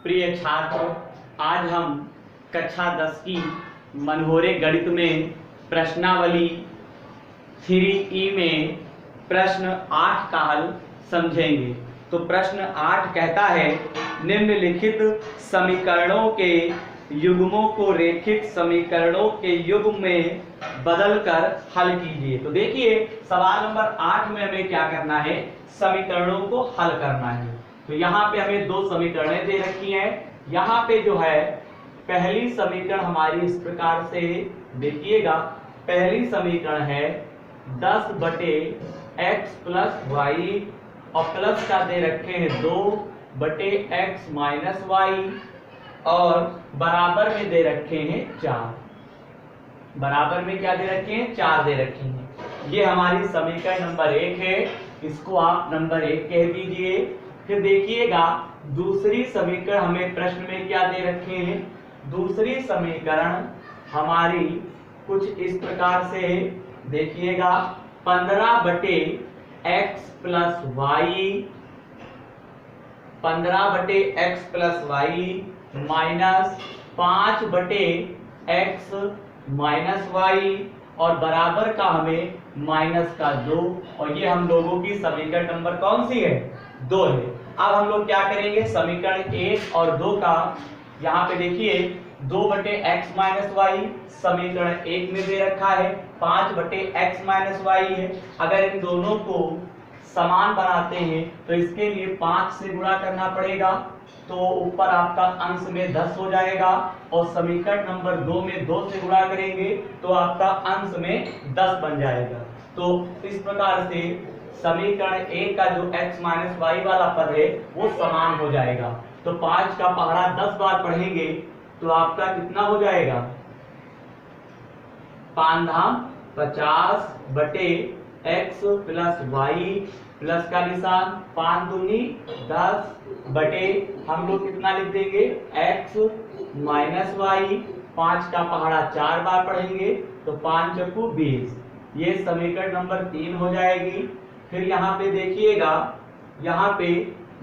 प्रिय छात्र, आज हम कक्षा 10 की मनहोरे गणित में प्रश्नावली 3E में प्रश्न 8 का हल समझेंगे। तो प्रश्न 8 कहता है, निम्नलिखित समीकरणों के युग्मों को रेखित समीकरणों के युग्म में बदलकर हल कीजिए। तो देखिए, सवाल नंबर 8 में हमें क्या करना है, समीकरणों को हल करना है। तो यहाँ पे हमें दो समीकरणें दे रखी हैं। यहाँ पे जो है पहली समीकरण हमारी इस प्रकार से, देखिएगा, पहली समीकरण है 10/x + y और प्लस का दे रखे हैं 2/x - y और बराबर में दे रखे हैं 4। बराबर में क्या दे रखे हैं, 4 दे रखे हैं। ये हमारी समीकरण नंबर 1 है, इसको आप नंबर 1 कह दीजिए। फिर देखिएगा दूसरी समीकरण हमें प्रश्न में क्या दे रखे हैं। दूसरी समीकरण हमारी कुछ इस प्रकार से, देखिएगा, 15/x + y 15/x + y minus 5/x - y और बराबर का हमें -2। और ये हम लोगों की समीकरण नंबर कौन सी है, 2 है। अब हम लोग क्या करेंगे, समीकरण 1 और 2 का, यहाँ पे देखिए 2/x - y समीकरण 1 में दे रखा है, 5/x - y है। अगर इन दोनों को समान बनाते हैं तो इसके लिए 5 से गुणा करना पड़ेगा, तो ऊपर आपका अंश में 10 हो जाएगा। और समीकरण नंबर 2 में 2 से गुणा करेंगे तो आपका अंश में 10 बन जाएगा। तो इस प्रकार से समीकरण 1 का जो x - y वाला पद है वो समान हो जाएगा। तो 5 का पहाड़ा 10 बार पढ़ेंगे तो आपका कितना हो जाएगा, 5×50/x + y प्लस का निशान 5 दूनी 10 बटे हम लोग कितना लिख देंगे, x - y। 5 का पहाड़ा 4 बार पढ़ेंगे तो 5 चौको 20। ये समीकरण नंबर 3 हो जाएगी। फिर यहाँ पे देखिएगा, यहाँ पे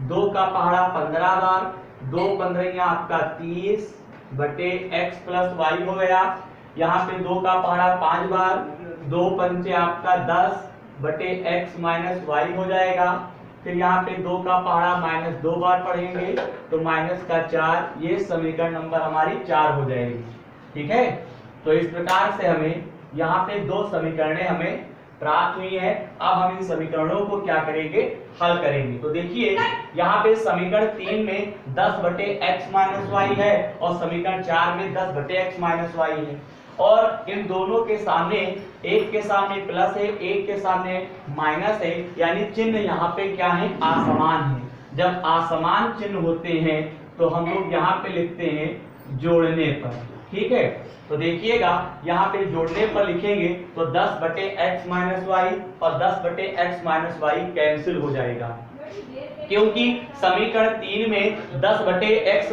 2 का पहाड़ा 15 बार, 2 15 आपका 30/x + y हो गया। यहाँ पे 2 का पहाड़ा 5 बार, 2 पंचे आपका 10/x - y हो जाएगा। फिर यहाँ पे 2 का पहाड़ा -2 बार पढ़ेंगे तो -4। ये समीकरण नंबर हमारी 4 हो जाएगी। ठीक है, तो इस प्रकार से हमें यहाँ पे 2 समीकरणें हमें प्राप्त हुई है। अब हम इन समीकरणों को क्या करेंगे, हल करेंगे। तो देखिए, यहाँ पे समीकरण 3 में 10/x - y है और समीकरण 4 में 10/x - y है। और इन दोनों के सामने, एक के सामने प्लस है, एक के सामने माइनस है, यानी चिन्ह यहाँ पे क्या है, असमान है। जब असमान चिन्ह होते हैं तो हम लोग यहाँ पे लिखते हैं जोड़ने पर। ठीक है, तो देखिएगा यहाँ पे जोड़ने पर लिखेंगे तो 10/x - y और 10/x - y कैंसिल हो जाएगा, क्योंकि समीकरण 3 में 10/x -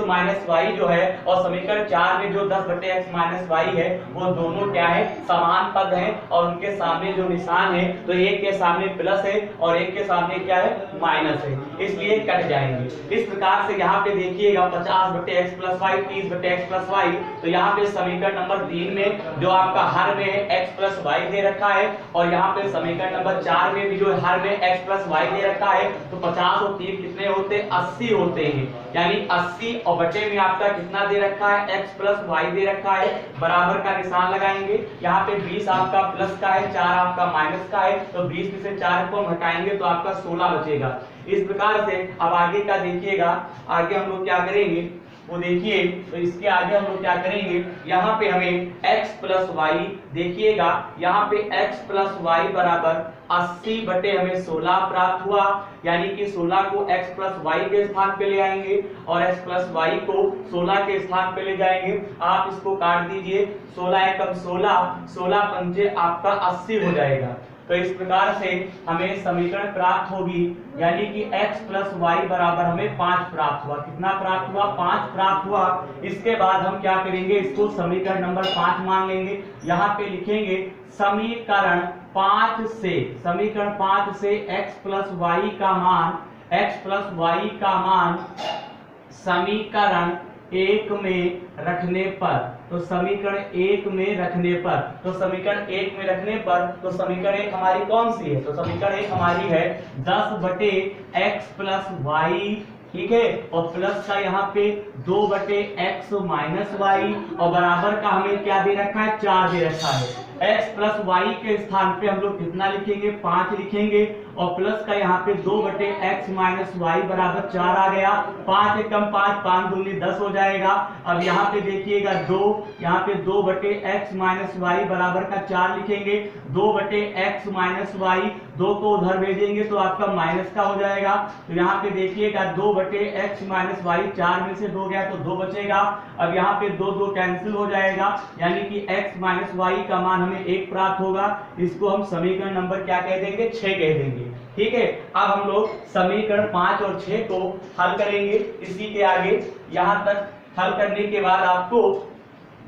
y जो है और समीकरण 4 में जो 10/x - y है वो दोनों क्या है, समान पद हैं और उनके सामने जो निशान है, तो एक के सामने प्लस है और एक के सामने क्या है, माइनस है, इसलिए कट जाएंगे। इस प्रकार से यहाँ पे देखिएगा 50/x + y 30/x + y। तो यहाँ पे समीकरण नंबर 3 में जो आपका हर में है x + y दे रखा है और यहाँ पे समीकरण नंबर 4 में भी जो हर में x + y दे रखा है। तो 50 और 3 कितने होते हैं, 80 होते हैं। यानी 80 और बटे में आपका कितना दे रखा है, x + y दे रखा है, बराबर का निशान लगाएंगे। यहाँ पे 20 आपका प्लस का है, 4 आपका माइनस का है, तो 20 में से 4 को हम हटाएंगे तो आपका 16 बचेगा। इस प्रकार से अब आगे का देखिएगा, आगे हम लोग क्या करेंगे वो देखिए। तो इसके आगे हम लोग क्या करेंगे, यहाँ पे हमें x + y, देखिएगा यहाँ पे x + y बराबर 80 बटे हमें 16 प्राप्त हुआ। यानी कि 16 को x + y के स्थान पे ले आएंगे और x + y को 16 के स्थान पे ले जाएंगे। आप इसको काट दीजिए, 16 एकम 16, 16 पंचे आपका 80 हो जाएगा। तो इस प्रकार से हमें समीकरण प्राप्त होगी, यानी कि x + y बराबर हमें 5 प्राप्त हुआ। कितना प्राप्त हुआ, 5 प्राप्त हुआ। इसके बाद हम क्या करेंगे, इसको समीकरण नंबर 5 मान लेंगे। यहाँ पे लिखेंगे समीकरण 5 से x + y का मान समीकरण एक में रखने पर, तो समीकरण एक में रखने पर, तो समीकरण एक में रखने पर, तो समीकरण एक हमारी कौन सी है? तो समीकरण एक हमारी है 10/x + y, ठीक है, और प्लस का यहाँ पे 2/x - y, और बराबर का हमें क्या दे रखा है? 4 दे रखा है। x + y के स्थान पे हम लोग कितना लिखेंगे? 5 लिखेंगे, और प्लस का यहाँ पे 2/x - y बराबर 4 आ गया। 5 एकम 5, 5 दूनी 10 हो जाएगा। अब यहाँ पे देखिएगा 2, यहाँ पे 2/x - y बराबर का 4 लिखेंगे, 2/x - y, 2 को उधर भेजेंगे तो आपका माइनस का हो जाएगा। तो यहाँ पे देखिएगा 2/x - y, 4 में से 2 गया तो 2 बचेगा। अब यहाँ पे 2 2 कैंसिल हो जाएगा, यानी कि x - y का मान हमें 1 प्राप्त होगा। इसको हम समीकरण नंबर क्या कह देंगे? 6 कह देंगे, ठीक है। अब हम लोग समीकरण 5 और 6 को हल करेंगे। इसी के आगे यहाँ तक हल करने के बाद आपको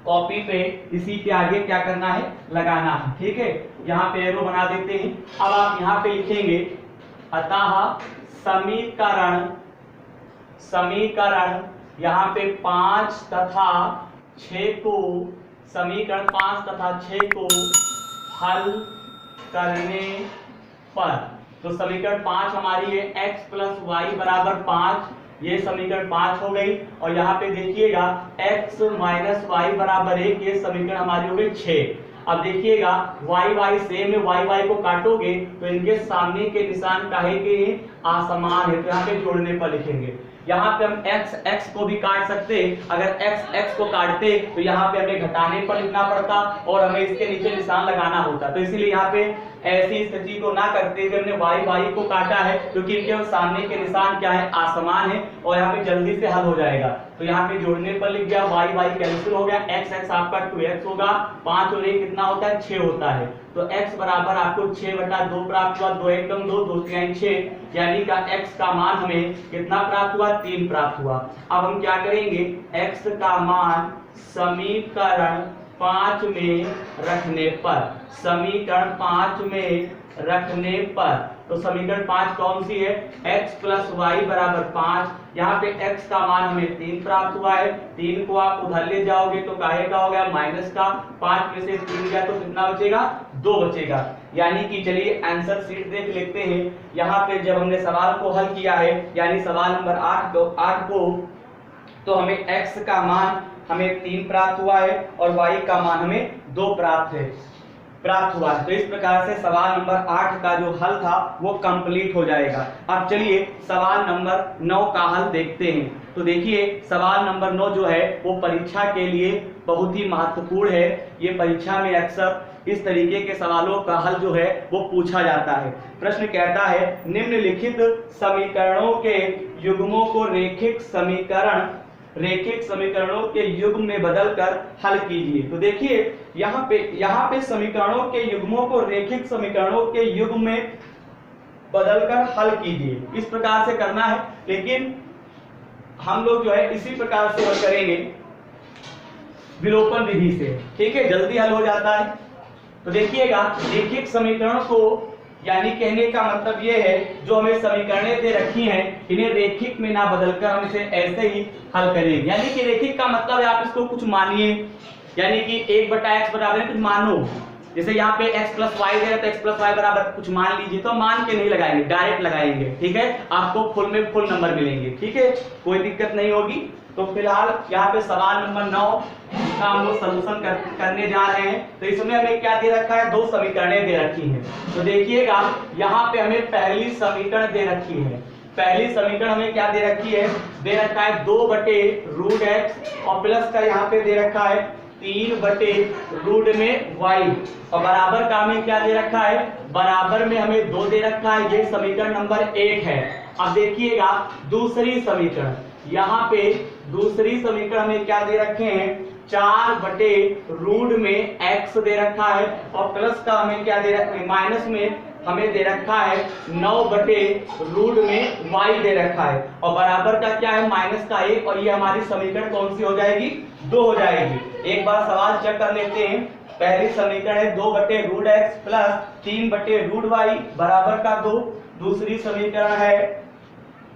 कॉपी पे इसी के आगे क्या करना है? लगाना है, ठीक है। यहाँ पे एरो बना देते हैं। अब आप यहाँ पे लिखेंगे अतः समीकरण यहाँ पे 5 तथा 6 को, समीकरण 5 तथा 6 को हल करने पर, तो समीकरण 5 हमारी है x + y बराबर 5, ये समीकरण 5 हो गई। और यहाँ पे देखिएगा x - y बराबर 1, ये समीकरण हमारी हो गई 6। अब देखिएगा y सेम है, y को काटोगे तो इनके सामने के निशान काहे के असमान है, तो यहाँ पे जोड़ने पर लिखेंगे। यहाँ पे हम x को भी काट सकते, अगर x को काटते तो यहाँ पे हमें घटाने पर लिखना पड़ता और हमें इसके नीचे निशान लगाना होता, तो इसीलिए यहाँ पे ऐसी स्थिति को ना करते हुए हमने y को काटा है, क्योंकि इनके सामने के निशान क्या है? असमान है, और यहाँ पे जल्दी से हल हो जाएगा। तो यहाँ पे जोड़ने पर लिख गया, y कैंसिल हो गया, x आपका 2x होगा, 5 और 1 कितना होता है? 6 होता है। तो x बराबर आपको 6/2 प्राप्त हुआ, 2 एकम 2, 2 3 6, यानी का x का मान हमें कितना प्राप्त हुआ? 3 प्राप्त हुआ। अब हम क्या करेंगे? x का मान समीकरण 5 में रखने पर, समीकरण 5 में रखने पर, तो समीकरण 5 कौन सी है? x + y बराबर 5, यहाँ पे x का मान हमें 3 प्राप्त हुआ है। 3 को आप उधर ले जाओगे तो काहे का हो गया? माइनस का। 5 में से 3 गया तो कितना बचेगा? 2 बचेगा। यानी कि चलिए आंसर शीट देख लेते हैं। यहाँ पे जब हमने सवाल को हल किया है, यानी सवाल नंबर 8 को, तो हमें x का मान हमें 3 प्राप्त हुआ है और y का मान हमें 2 प्राप्त हुआ है। तो इस प्रकार से सवाल नंबर 8 का जो हल था वो कंप्लीट हो जाएगा। अब चलिए सवाल नंबर 9 का हल देखते हैं। तो देखिए सवाल नंबर 9 जो है वो परीक्षा के लिए बहुत ही महत्वपूर्ण है। ये परीक्षा में अक्सर इस तरीके के सवालों का हल जो है वो पूछा जाता है। प्रश्न कहता है निम्नलिखित समीकरणों के युग्मों को रैखिक समीकरणों के युग्म में बदलकर हल कीजिए। तो देखिए यहाँ पे समीकरणों के युग्मों को रैखिक समीकरणों के युग्म में बदलकर हल कीजिए। इस प्रकार से करना है, लेकिन हम लोग जो है इसी प्रकार से हल करेंगे विलोपन विधि से, ठीक है, जल्दी हल हो जाता है। तो देखिएगा रैखिक समीकरणों को, यानी कहने का मतलब ये है जो हमें समीकरणें दे रखी हैं इन्हें रैखिक में ना बदलकर हम इसे ऐसे ही हल करेंगे। यानी कि रैखिक का मतलब है आप इसको कुछ मानिए, यानी कि 1/x बराबर कुछ मानो। जैसे यहाँ पे x + y दे रहा है तो x + y बराबर कुछ मान लीजिए, तो मान के नहीं लगाएंगे, डायरेक्ट लगाएंगे, ठीक है। आपको फुल में फुल नंबर मिलेंगे, ठीक है, कोई दिक्कत नहीं होगी। तो फिलहाल यहाँ पे सवाल नंबर 9 का हम लोग सलूशन करने जा रहे हैं। तो इसमें हमें क्या दे रखा है? 2 समीकरणें दे रखी हैं। तो देखिएगा यहाँ पे हमें पहली समीकरण दे रखी है। पहली समीकरण हमें क्या दे रखी है? दे रखा है 2/√x और प्लस का यहाँ पे दे रखा है 3/√y और बराबर का हमें क्या दे रखा है? बराबर में हमें 2 दे रखा है। ये समीकरण नंबर 1 है। अब देखिएगा दूसरी समीकरण, यहाँ पे दूसरी समीकरण हमें क्या दे रखे हैं? 4/√x दे रखा है और प्लस का हमें क्या दे रखा है? माइनस में हमें दे रखा है 9/√y दे रखा है और बराबर का क्या है? माइनस का 1, और ये हमारी समीकरण कौन सी हो जाएगी? 2 हो जाएगी। एक बार सवाल चेक कर लेते हैं। पहली समीकरण है 2/√x प्लस 3/√y बराबर का 2। दूसरी समीकरण है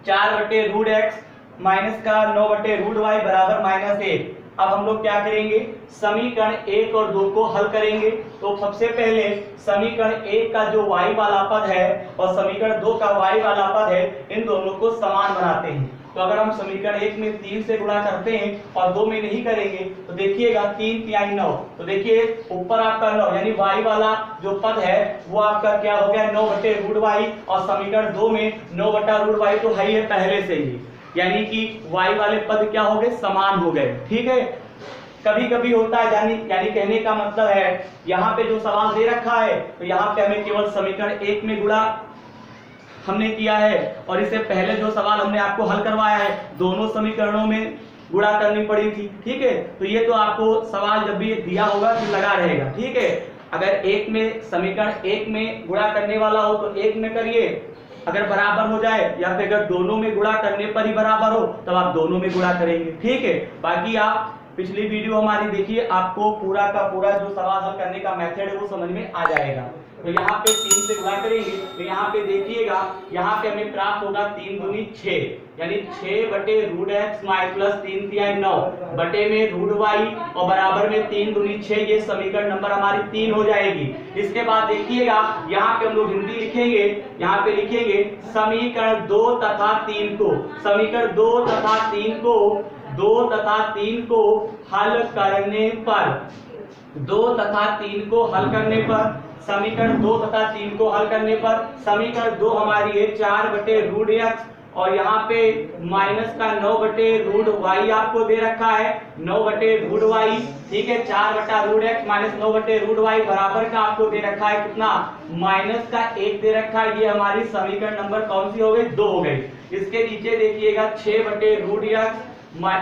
4/√x माइनस का 9/√y बराबर -1। अब हम लोग क्या करेंगे, समीकरण 1 और 2 को हल करेंगे। तो सबसे पहले समीकरण 1 का जो y वाला पद है और समीकरण 2 का y वाला पद है, इन दोनों को समान बनाते हैं। तो अगर हम समीकरण 1 में 3 से गुणा करते हैं और 2 में नहीं करेंगे तो देखिएगा 3 तिहाई 9। तो देखिए ऊपर आपका 9 यानी y वाला जो पद है वो आपका क्या हो गया 9/√y, और समीकरण 2 में 9/√y तो है ही है पहले से ही, यानी कि y वाले पद क्या हो गए, समान हो गए। ठीक है, कभी कभी होता है यानी कहने का मतलब है यहाँ पे जो सवाल दे रखा है तो यहाँ पे हमें केवल समीकरण 1 में गुणा हमने किया है, और इससे पहले जो सवाल हमने आपको हल करवाया है दोनों समीकरणों में गुणा करनी पड़ी थी। ठीक है, तो ये तो आपको सवाल जब भी दिया होगा तो लगा रहेगा। ठीक है, अगर एक में समीकरण 1 में गुणा करने वाला हो तो 1 में करिए, अगर बराबर हो जाए, या फिर अगर दोनों में गुणा करने पर ही बराबर हो तब आप दोनों में गुणा करेंगे। ठीक है, बाकी आप पिछली वीडियो हमारी देखिए, आपको पूरा का पूरा जो सवाल हल करने का मेथड है वो समझ में आ जाएगा। तो यहाँ पे 3 से गुणा करेंगे तो यहाँ पे देखिएगा, यहाँ पे हमें प्राप्त होगा 3 दूनी 6, यानी 6/√x प्लस 3 तिहाई 9 बटे में √y और बराबर में 3 दूनी 6। ये समीकरण नंबर हमारी 3 हो जाएगी। इसके बाद देखिएगा यहाँ पे हम लोग हिंदी लिखेंगे, यहाँ पे लिखेंगे समीकरण 2 तथा 3 को, समीकरण 2 तथा 3 को हल करने पर, 2 तथा 3 को हल करने पर, समीकरण 2 तथा 3 को हल करने पर समीकरण 2 हमारी है 4/√x, और यहाँ पे माइनस का 9/√y आपको दे रखा है 9/√y। ठीक है, 4/√x माइनस 9/√y बराबर का आपको दे रखा है कितना, माइनस का 1 दे रखा है। ये हमारी समीकरण नंबर कौन सी हो गई, 2 हो गई। इसके नीचे देखिएगा 6/√x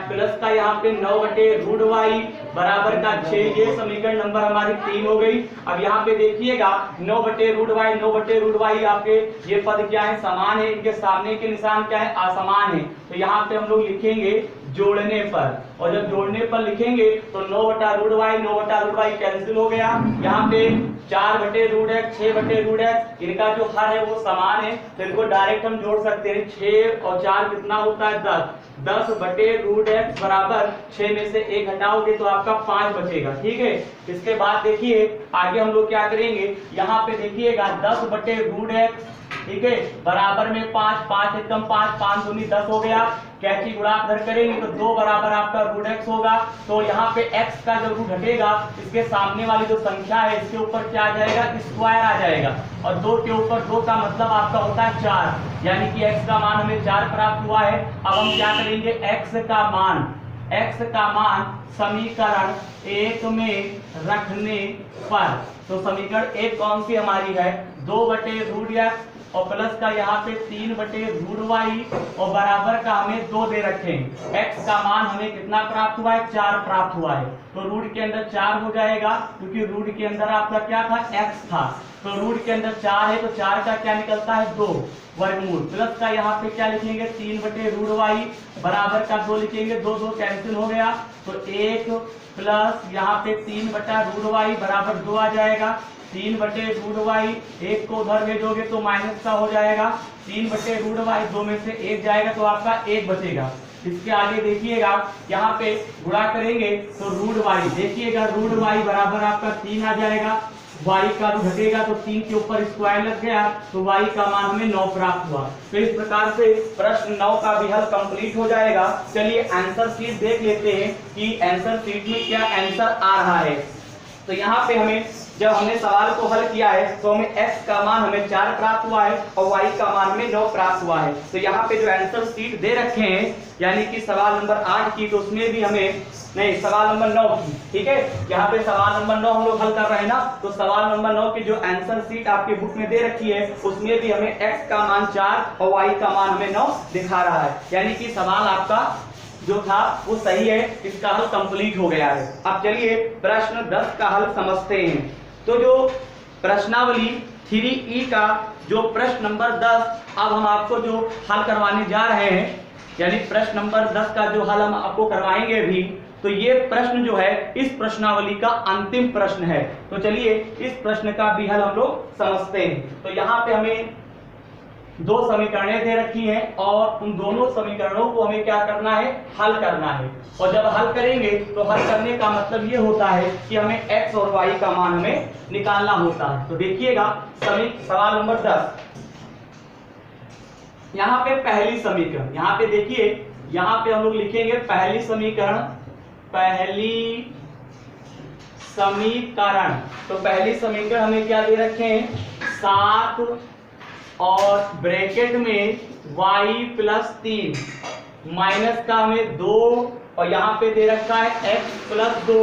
प्लस का यहाँ पे 9/√y बराबर का 6, ये समीकरण नंबर हमारी 3 हो गई। अब यहाँ पे देखिएगा 9/√y आपके ये पद क्या है, समान है, इनके सामने के निशान क्या है, असमान है। तो यहाँ पे हम लोग लिखेंगे जोड़ने पर, और जब जोड़ने पर लिखेंगे तो 9/√y कैंसिल हो गया। यहाँ पे 4/√x 6/√x इनका जो हर है वो समान है, तो इनको डायरेक्ट हम जोड़ सकते हैं। 6 और 4 कितना होता है, 10/√x बराबर 6 में से 1 हटाओगे तो आपका 5 बचेगा। ठीक है, इसके बाद देखिए आगे हम लोग क्या करेंगे, यहाँ पे देखिएगा 10/√x, ठीक है, बराबर में 5 एकदम 5 दूनी 10 हो गया। कैंची गुणा इधर करेंगे तो 2 बराबर आपका √x होगा। तो यहाँ पे x का जो रूट हटेगा, इसके सामने वाली जो संख्या है इसके ऊपर क्या आ जाएगा, स्क्वायर आ जाएगा, और 2 के ऊपर 2 का मतलब आपका होता है 4, यानी कि x का मान हमें 4 प्राप्त हुआ है। अब हम क्या करेंगे, x का मान समीकरण 1 में रखने पर, तो समीकरण 1 कौन सी हमारी है, 2/√x और प्लस का यहाँ पे 3/√y और बराबर का हमें 2 दे रखे हैं। x का मान हमें कितना प्राप्त हुआ है, 4 प्राप्त हुआ है। तो रूट के अंदर 4 हो जाएगा, क्योंकि रूट के अंदर आपका क्या था, x था, तो रूट के अंदर 4 है, तो 4 का क्या निकलता है, 2 वर्गमूल, प्लस का यहाँ पे क्या लिखेंगे 3/√y बराबर का 2 लिखेंगे, 2 कैंसिल हो गया, तो 1 प्लस यहाँ पे 3/√y बराबर 2 आ जाएगा। 3/√y 1 को उधर भेजोगे तो माइनस का हो जाएगा, 3/√y 2 में से 1 जाएगा तो आपका 1 बचेगा। इसके आगे देखिएगा यहाँ पे गुणा करेंगे तो √y, देखिएगा √y बराबर आपका 3 आ जाएगा, y का रूट हटेगा तो 3 के ऊपर स्क्वायर लग गया, तो y का मान हमें 9 प्राप्त हुआ। तो इस प्रकार से प्रश्न 9 का भी हल कंप्लीट हो जाएगा। चलिए आंसर शीट देख लेते हैं कि आंसर शीट में क्या आंसर आ रहा है। तो यहाँ पे हमें जब हमने सवाल को हल किया है तो हमें x का मान हमें 4 प्राप्त हुआ है और y का मान हमें 9 प्राप्त हुआ है। तो यहाँ पे जो आंसर शीट दे रखे हैं, यानी कि सवाल नंबर 8 की, तो उसमें भी हमें नहीं, सवाल नंबर 9 की, ठीक है, यहाँ पे सवाल नंबर 9 हम लोग हल कर रहे हैं ना, तो सवाल नंबर 9 की जो आंसर शीट आपके बुक में दे रखी है उसमें भी हमें x का मान 4 और y का मान हमें 9 दिखा रहा है, यानी कि सवाल आपका जो था वो सही है, इसका हल कंप्लीट हो गया है। अब चलिए प्रश्न 10 का हल समझते हैं। तो जो प्रश्नावली 3E का जो प्रश्न नंबर 10 अब हम आपको जो हल करवाने जा रहे हैं, यानी प्रश्न नंबर 10 का जो हल हम आपको करवाएंगे भी, तो ये प्रश्न जो है इस प्रश्नावली का अंतिम प्रश्न है। तो चलिए इस प्रश्न का भी हल हम लोग समझते हैं। तो यहाँ पे हमें दो समीकरणें दे रखी हैं और उन दोनों समीकरणों को हमें क्या करना है, हल करना है। और जब हल करेंगे तो हल करने का मतलब ये होता है कि हमें x और y का मान हमें निकालना होता है। तो देखिएगा सवाल नंबर 10, यहाँ पे पहली समीकरण, यहाँ पे देखिए, यहाँ पे हम लोग लिखेंगे पहली समीकरण, पहली समीकरण। तो पहली समीकरण हमें क्या दे रखे हैं, 7 और ब्रैकेट में y प्लस 3 माइनस का हमें 2 और यहाँ पे दे रखा है x प्लस 2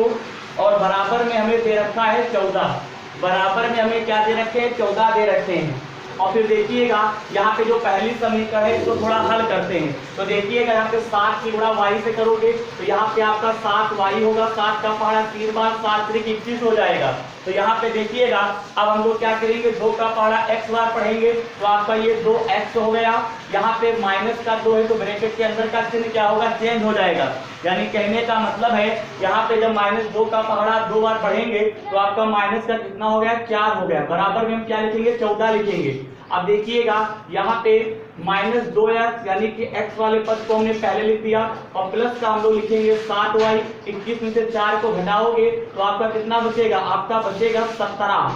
और बराबर में हमें दे रखा है 14। बराबर में हमें क्या दे रखे हैं, 14 दे रखे हैं। और फिर देखिएगा यहाँ पे जो पहली समीकरण है इसको थोड़ा हल करते हैं। तो देखिएगा यहाँ पे 7 की गुणा y से करोगे तो यहाँ पे आपका 7y होगा, 7 का पहाड़ा 3 बार 7 त्रिक 21 हो जाएगा। तो यहाँ पे देखिएगा अब हम लोग क्या करेंगे, 2 का पहाड़ा x बार पढ़ेंगे तो आपका ये 2x हो गया। यहाँ पे माइनस का 2 है तो ब्रैकेट के अंदर का चिन्ह क्या होगा, चेंज हो जाएगा। यानी कहने का मतलब है यहाँ पे जब -2 का पहाड़ा 2 बार पढ़ेंगे तो आपका माइनस का कितना हो गया, 4 हो गया। बराबर में हम क्या लिखेंगे, 14 लिखेंगे। अब देखिएगा यहाँ पे -2x यानी कि x वाले पद को हमने पहले लिख दिया और प्लस का हम लोग लिखेंगे 7y। 21 में से 4 को घटाओगे तो आपका कितना बचेगा, आपका बचेगा 17।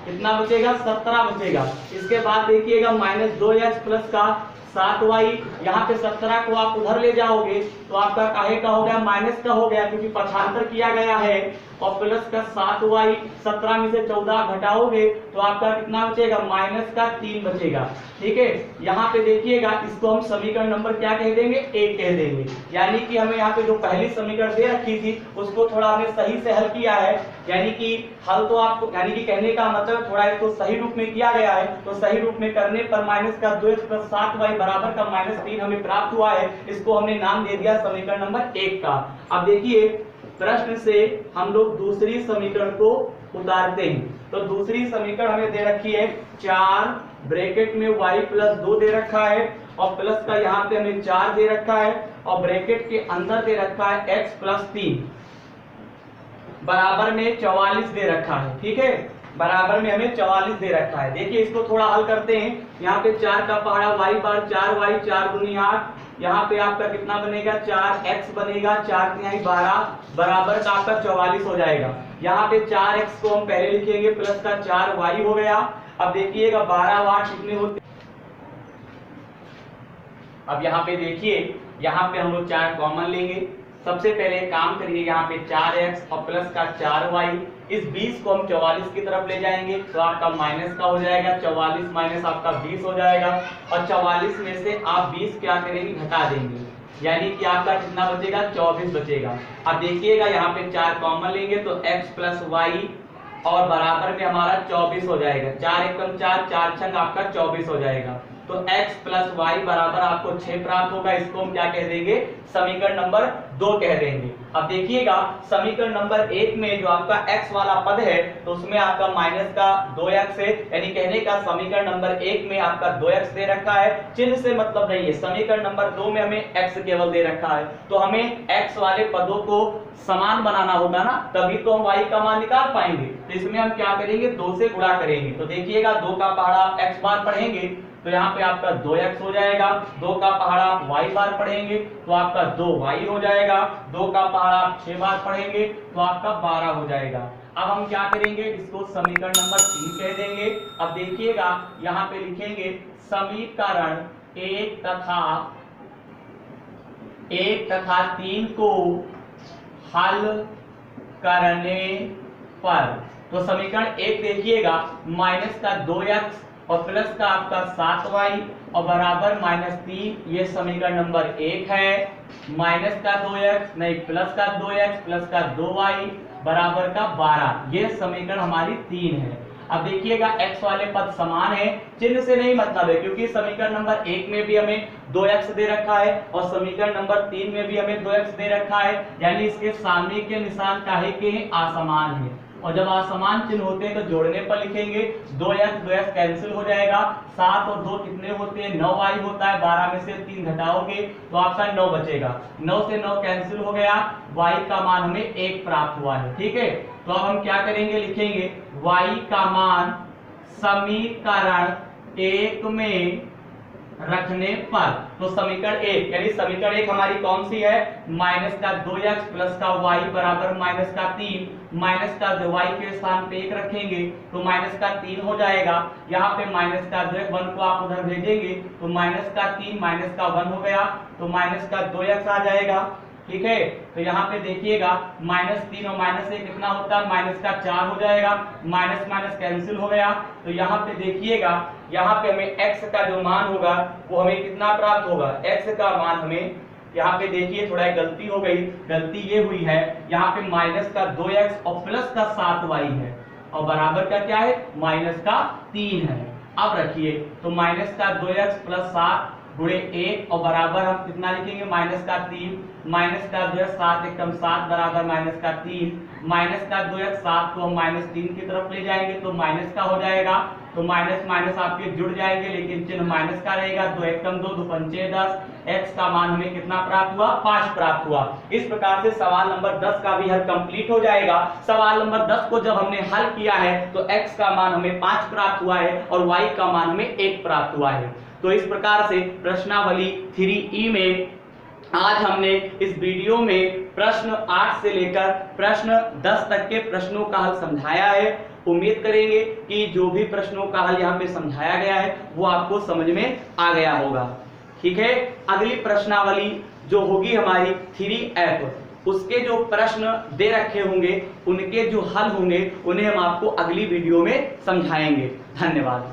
कितना बचेगा, 17 बचेगा। इसके बाद देखिएगा -2x प्लस का 7y, यहाँ पे 17 को आप उधर ले जाओगे तो आपका काहे का हो गया, माइनस का हो गया क्योंकि पक्षांतर किया गया है। और प्लस का 7y, 17 में से 14 घटाओगे तो आपका कितना बचेगा, माइनस का 3 बचेगा। ठीक है, यहाँ पे देखिएगा इसको हम समीकरण नंबर क्या कह देंगे, 1 कह देंगे। यानी कि हमें यहाँ पे जो पहली समीकरण दे रखी थी उसको थोड़ा हमने सही से हल किया है। यानी कि हल तो आपको, यानी कि कहने का मतलब थोड़ा इसको सही रूप में किया गया है। तो सही रूप में करने पर माइनस का 2x प्लस 7y बराबर का -3 हमें प्राप्त हुआ है। इसको हमने नाम दे दिया समीकरण नंबर 1 का। अब देखिए प्रश्न से हम लोग दूसरी समीकरण को उतारते हैं। तो दूसरी समीकरण हमें दे रखी है 4 ब्रैकेट में y प्लस 2 दे रखा है और प्लस का यहाँ पे हमें 4 दे रखा है और ब्रैकेट के अंदर दे रखा है x प्लस 3 बराबर में 44 दे रखा है। ठीक है, बराबर में हमें 44 दे रखा है। देखिए इसको थोड़ा हल करते हैं। यहाँ पे 4 का पहाड़ा y बार 4y, 4 दूनी 8, यहाँ पे आपका कितना बनेगा, 4x बनेगा, 4 तिहाई 12 बराबर का आपका 44 हो जाएगा। यहाँ पे 4x को हम पहले लिखेंगे प्लस का 4y हो गया। अब देखिएगा 12 8 कितने होते, अब यहाँ पे देखिए यहाँ पे हम लोग 4 कॉमन लेंगे। सबसे पहले काम करिए, यहाँ पे 4x और प्लस का 4y, इस 20 को हम 44 की तरफ ले जाएंगे तो आपका माइनस का हो जाएगा, 44 माइनस आपका 20 हो जाएगा। और 44 में से आप 20 क्या करेंगे, घटा देंगे, यानी कि आपका कितना बचेगा, 24 बचेगा। अब देखिएगा यहाँ पे 4 कॉमन लेंगे तो x प्लस वाई और बराबर में हमारा 24 हो जाएगा। 4 एकम 4, 4 छंग आपका 24 हो जाएगा। तो x प्लस वाई बराबर आपको 6 प्राप्त होगा। इसको हम क्या कह देंगे, समीकरण नंबर 2 कह देंगे। अब देखिएगा समीकरण नंबर 1 में जो आपका x वाला पद है तो उसमें आपका माइनस का 2x है, यानी कहने का समीकरण नंबर 1 में आपका 2x दे रखा है, चिन्ह से मतलब नहीं है। समीकरण नंबर 2 में हमें x केवल दे रखा है, तो हमें x वाले पदों को समान बनाना होगा ना, तभी तो हम y का मान निकाल पाएंगे। तो इसमें हम क्या करेंगे, 2 से गुणा करेंगे। तो देखिएगा 2 का पहाड़ा x बार पढ़ेंगे तो यहाँ पे आपका 2x हो जाएगा। 2 का पहाड़ा y बार पढ़ेंगे तो आपका 2y हो जाएगा। 2 का पहाड़ा 6 बार पढ़ेंगे तो आपका 12 हो जाएगा। अब हम क्या करेंगे, इसको समीकरण नंबर 3 कह देंगे। अब देखिएगा यहाँ पे लिखेंगे समीकरण 1 तथा 3 को हल करने पर, तो समीकरण 1 देखिएगा माइनस का 2x और प्लस का आपका 7y और बराबर -3, ये समीकरण नंबर 1 है। माइनस का 2x नहीं, प्लस का 2x प्लस का 2y बराबर का 12, ये समीकरण हमारी 3 है। अब देखिएगा x वाले पद समान है, चिन्ह से नहीं मतलब है, क्योंकि समीकरण नंबर 1 में भी हमें 2x दे रखा है और समीकरण नंबर 3 में भी हमें 2x दे रखा है, यानी इसके सामने के निशान काहे के हैं, असमान है। और जब असमान चिन्ह होते हैं तो जोड़ने पर लिखेंगे 2x कैंसिल हो जाएगा। 7 और 2 कितने होते हैं, 9y होता है। 12 में से 3 घटाओगे तो आपका 9 बचेगा। 9 से 9 कैंसिल हो गया, y का मान हमें 1 प्राप्त हुआ है। ठीक है, तो अब हम क्या करेंगे, लिखेंगे y का मान समीकरण 1 में रखने पर। तो समीकरण एक यानी समीकरण एक हमारी कौन सी है, माइनस का 2x प्लस का y बराबर माइनस का 3, माइनस का y के स्थान पे 1 रखेंगे तो माइनस का 3 हो जाएगा। यहाँ पे माइनस का 2 1 को आप उधर भेजेंगे तो माइनस का 3 माइनस का 1 हो गया तो माइनस का 2x आ जाएगा। ठीक है, तो यहाँ पे देखिएगा -3 और -1 कितना होता है, माइनस का 4 हो जाएगा, माइनस माइनस कैंसिल हो गया। तो यहाँ पे देखिएगा यहाँ पे हमें x का जो मान होगा वो हमें कितना प्राप्त होगा, x का मान हमें यहाँ पे देखिए थोड़ा गलती हो गई, गलती ये हुई है यहाँ पे माइनस का 2x और प्लस का 7y है और बराबर का क्या है, माइनस का 3 है। अब रखिए तो माइनस का 2x प्लस 7 गुणे 1 और बराबर हम कितना लिखेंगे, माइनस का 3, माइनस का 2x 7 एकम 7 बराबर माइनस का 3, माइनस का 2x 7 को हम -3 की तरफ ले जाएंगे तो माइनस का हो जाएगा। तो माइनस माइनस आपके जुड़ जाएंगे लेकिन चिन्ह माइनस का रहेगा। 2 एकम 2 2 पंचे 10, x का मान हमें कितना प्राप्त हुआ, 5 प्राप्त हुआ। इस प्रकार से सवाल नंबर 10 का भी हल कंप्लीट हो जाएगा। सवाल नंबर 10 को जब हमने हल किया है तो x का मान हमें 5 प्राप्त हुआ है और y का मान हमें 1 प्राप्त हुआ है। तो इस प्रकार से प्रश्नावली 3E में आज हमने इस वीडियो में प्रश्न 8 से लेकर प्रश्न 10 तक के प्रश्नों का हल समझाया है। उम्मीद करेंगे कि जो भी प्रश्नों का हल यहाँ पे समझाया गया है वो आपको समझ में आ गया होगा। ठीक है, अगली प्रश्नावली जो होगी हमारी 3F, उसके जो प्रश्न दे रखे होंगे उनके जो हल होंगे उन्हें हम आपको अगली वीडियो में समझाएंगे। धन्यवाद।